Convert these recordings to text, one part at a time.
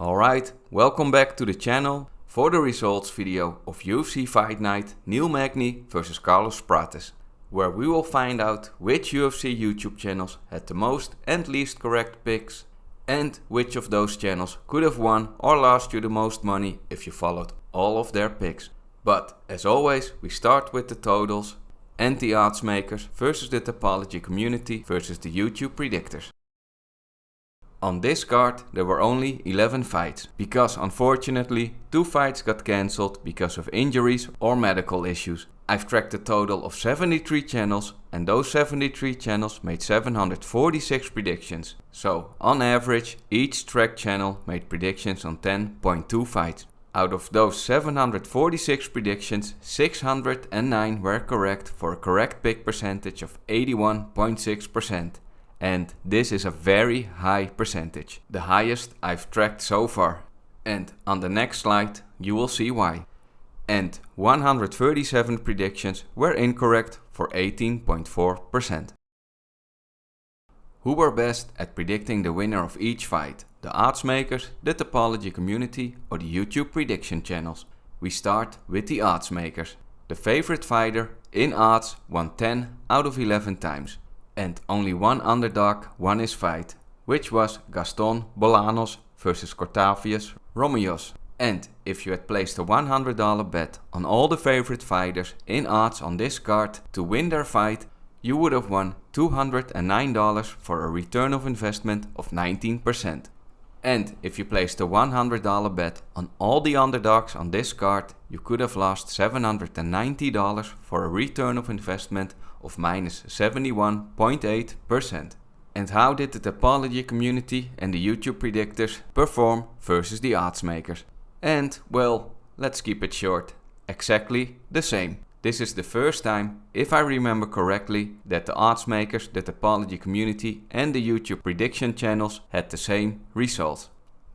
Alright, welcome back to the channel for the results video of UFC Fight Night Magny vs Carlos Prates, where we will find out which UFC YouTube channels had the most and least correct picks and which of those channels could have won or lost you the most money if you followed all of their picks. But as always, we start with the totals and the Oddsmakers versus the Tapology community versus the YouTube Predictors. On this card there were only 11 fights, because unfortunately 2 fights got cancelled because of injuries or medical issues. I've tracked a total of 73 channels and those 73 channels made 746 predictions. So on average each tracked channel made predictions on 10.2 fights. Out of those 746 predictions, 609 were correct for a correct pick percentage of 81.6%. And this is a very high percentage, the highest I've tracked so far. And on the next slide you will see why. And 137 predictions were incorrect for 18.4%. Who were best at predicting the winner of each fight? The Oddsmakers, the Tapology community or the YouTube Prediction Channels? We start with the Oddsmakers. The favorite fighter in odds won 10 out of 11 times. And only one underdog won his fight, which was Gaston Bolanos vs Cortavius Romeos. And if you had placed a $100 bet on all the favorite fighters in odds on this card to win their fight, you would have won $209 for a return of investment of 19%. And if you placed a $100 bet on all the underdogs on this card, you could have lost $790 for a return of investment of minus 71.8%. And how did the Tapology community and the YouTube Predictors perform versus the Oddsmakers? And well, let's keep it short. Exactly the same. This is the first time, if I remember correctly, that the Oddsmakers, the Tapology community and the YouTube Prediction Channels had the same results.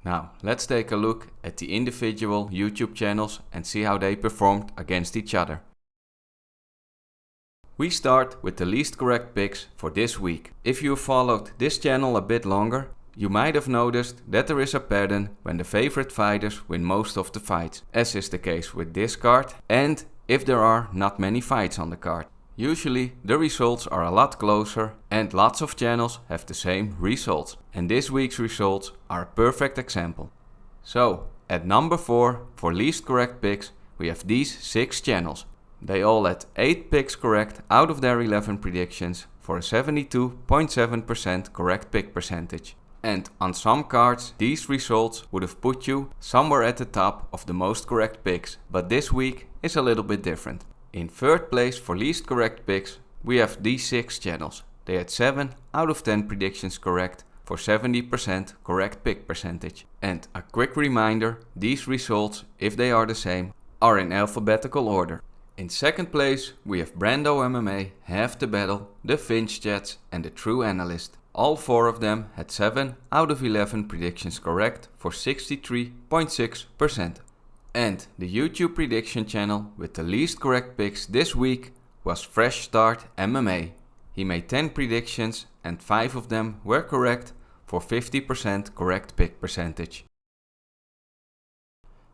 Now let's take a look at the individual YouTube channels and see how they performed against each other. We start with the least correct picks for this week. If you followed this channel a bit longer, you might have noticed that there is a pattern when the favorite fighters win most of the fights, as is the case with this card and if there are not many fights on the card. Usually the results are a lot closer and lots of channels have the same results. And this week's results are a perfect example. So at number 4 for least correct picks we have these 6 channels. They all had 8 picks correct out of their 11 predictions for a 72.7% correct pick percentage. And on some cards these results would have put you somewhere at the top of the most correct picks, but this week is a little bit different. In third place for least correct picks we have these 6 channels. They had 7 out of 10 predictions correct for 70% correct pick percentage. And a quick reminder, these results, if they are the same, are in alphabetical order. In second place we have Brando MMA, Half the Battle, the Finch Chats and the True Analyst. All 4 of them had 7 out of 11 predictions correct for 63.6%. And the YouTube Prediction Channel with the least correct picks this week was Fresh Start MMA. He made 10 predictions and 5 of them were correct for 50% correct pick percentage.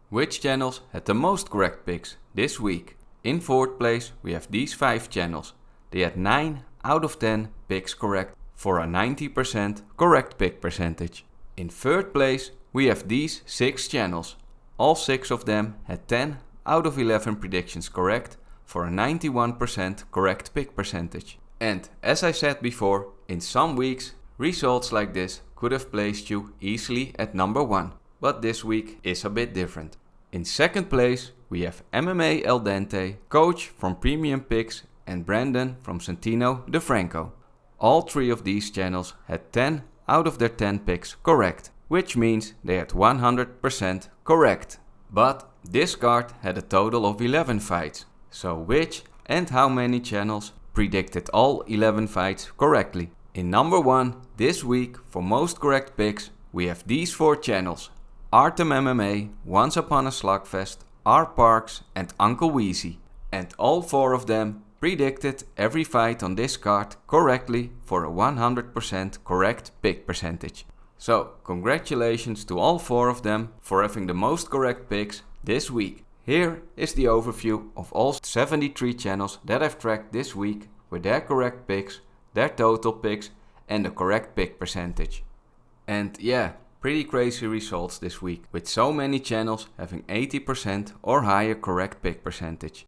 Which channels had the most correct picks this week? In fourth place we have these 5 channels. They had 9 out of 10 picks correct for a 90% correct pick percentage. In third place we have these 6 channels. All 6 of them had 10 out of 11 predictions correct for a 91% correct pick percentage. And as I said before, in some weeks results like this could have placed you easily at number 1, but this week is a bit different. In second place we have MMA El Dente, Coach from Premium Picks and Brandon from Santino DeFranco. All 3 of these channels had 10 out of their 10 picks correct, which means they had 100% correct. But this card had a total of 11 fights. So which and how many channels predicted all 11 fights correctly? In number 1 this week for most correct picks we have these 4 channels. Artem MMA, Once Upon a Slugfest, Rparqs and Uncle Weezy. And all 4 of them predicted every fight on this card correctly for a 100% correct pick percentage. So, congratulations to all 4 of them for having the most correct picks this week. Here is the overview of all 73 channels that I've tracked this week with their correct picks, their total picks and the correct pick percentage. And yeah, pretty crazy results this week, with so many channels having 80% or higher correct pick percentage.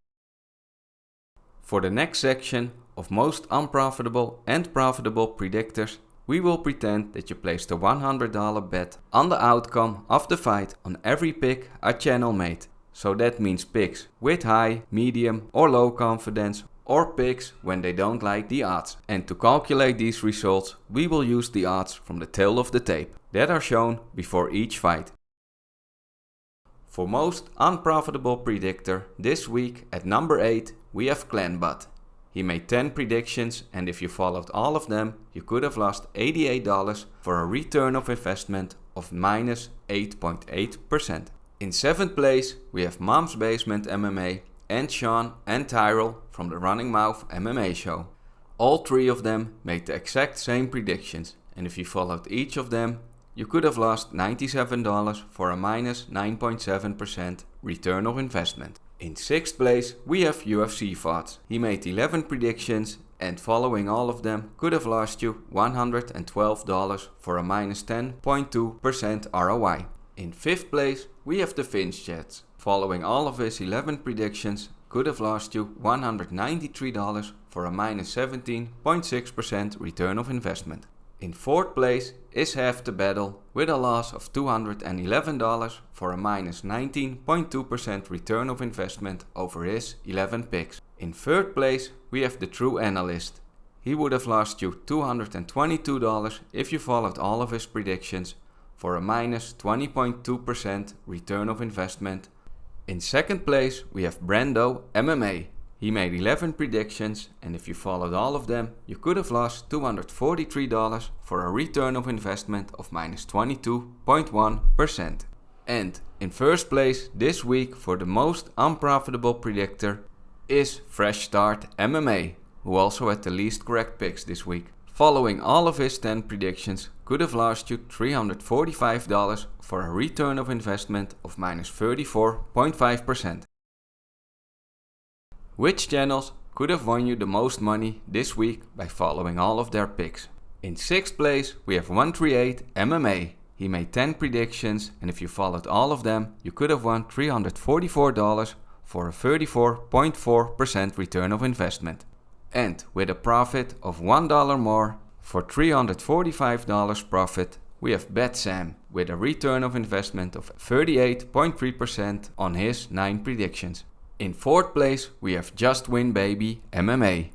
For the next section of most unprofitable and profitable predictors, we will pretend that you placed a $100 bet on the outcome of the fight on every pick a channel made. So that means picks with high, medium or low confidence, or picks when they don't like the odds. And to calculate these results, we will use the odds from the tail of the tape that are shown before each fight. For most unprofitable predictor this week at number 8 we have Clanbot. He made 10 predictions and if you followed all of them you could have lost $88 for a return of investment of minus 8.8%. In 7th place we have Mom's Basement MMA and Sean and Tyrell from the Running Mouth MMA show. All 3 of them made the exact same predictions and if you followed each of them you could have lost $97 for a minus 9.7% return of investment. In 6th place we have UFC Fight. He made 11 predictions and following all of them could have lost you $112 for a minus 10.2% ROI. In 5th place we have the Finch Jets. Following all of his 11 predictions could have lost you $193 for a minus 17.6% return of investment. In 4th place is Half the Battle with a loss of $211 for a minus 19.2% return of investment over his 11 picks. In 3rd place we have the True Analyst. He would have lost you $222 if you followed all of his predictions for a minus 20.2% return of investment. In 2nd place we have Brando MMA. He made 11 predictions and if you followed all of them you could have lost $243 for a return of investment of minus 22.1%. And in 1st place this week for the most unprofitable predictor is Fresh Start MMA, who also had the least correct picks this week. Following all of his 10 predictions could have lost you $345 for a return of investment of minus 34.5%. Which channels could have won you the most money this week by following all of their picks? In 6th place we have 138 MMA. He made 10 predictions and if you followed all of them you could have won $344 for a 34.4% return of investment. And with a profit of $1 more, for $345 profit, we have BetSam with a return of investment of 38.3% on his 9 predictions. In 4th place, we have JustWinBabyMMA.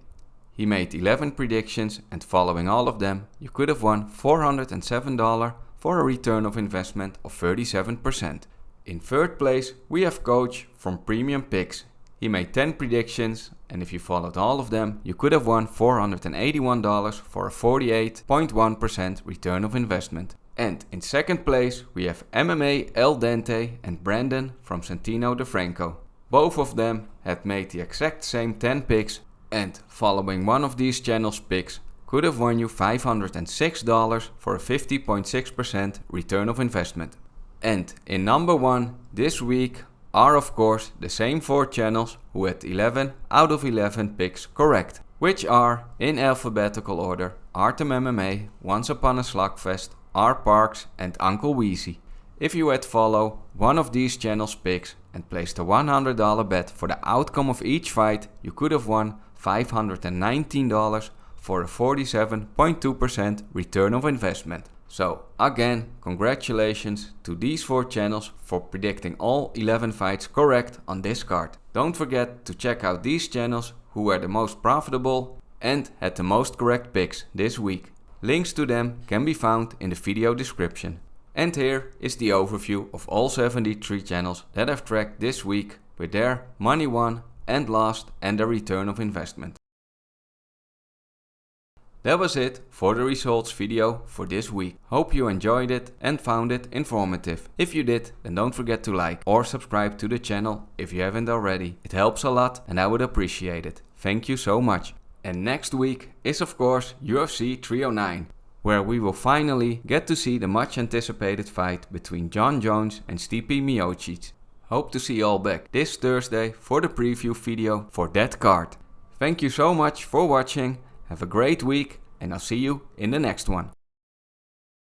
He made 11 predictions and following all of them, you could have won $407 for a return of investment of 37%. In 3rd place, we have Coach from Premium Picks. He made 10 predictions and if you followed all of them, you could have won $481 for a 48.1% return of investment. And in 2nd place, we have MMA El Dente and Brandon from Santino DeFranco. Both of them had made the exact same 10 picks and following one of these channels' picks could have won you $506 for a 50.6% return of investment. And in number 1 this week are of course the same 4 channels who had 11 out of 11 picks correct, which are in alphabetical order Artem MMA, Once Upon a Slugfest, Rparqs and Uncle Weezy. If you had follow one of these channels' picks and placed a $100 bet for the outcome of each fight, you could have won $519 for a 47.2% return of investment. So again, congratulations to these 4 channels for predicting all 11 fights correct on this card. Don't forget to check out these channels who were the most profitable and had the most correct picks this week. Links to them can be found in the video description. And here is the overview of all 73 channels that I've tracked this week with their money won and lost and their return of investment. That was it for the results video for this week. Hope you enjoyed it and found it informative. If you did, then don't forget to like or subscribe to the channel if you haven't already. It helps a lot and I would appreciate it. Thank you so much. And next week is of course UFC 309. where we will finally get to see the much anticipated fight between Jon Jones and Stipe Miocic. Hope to see you all back this Thursday for the preview video for that card. Thank you so much for watching, have a great week, and I'll see you in the next one.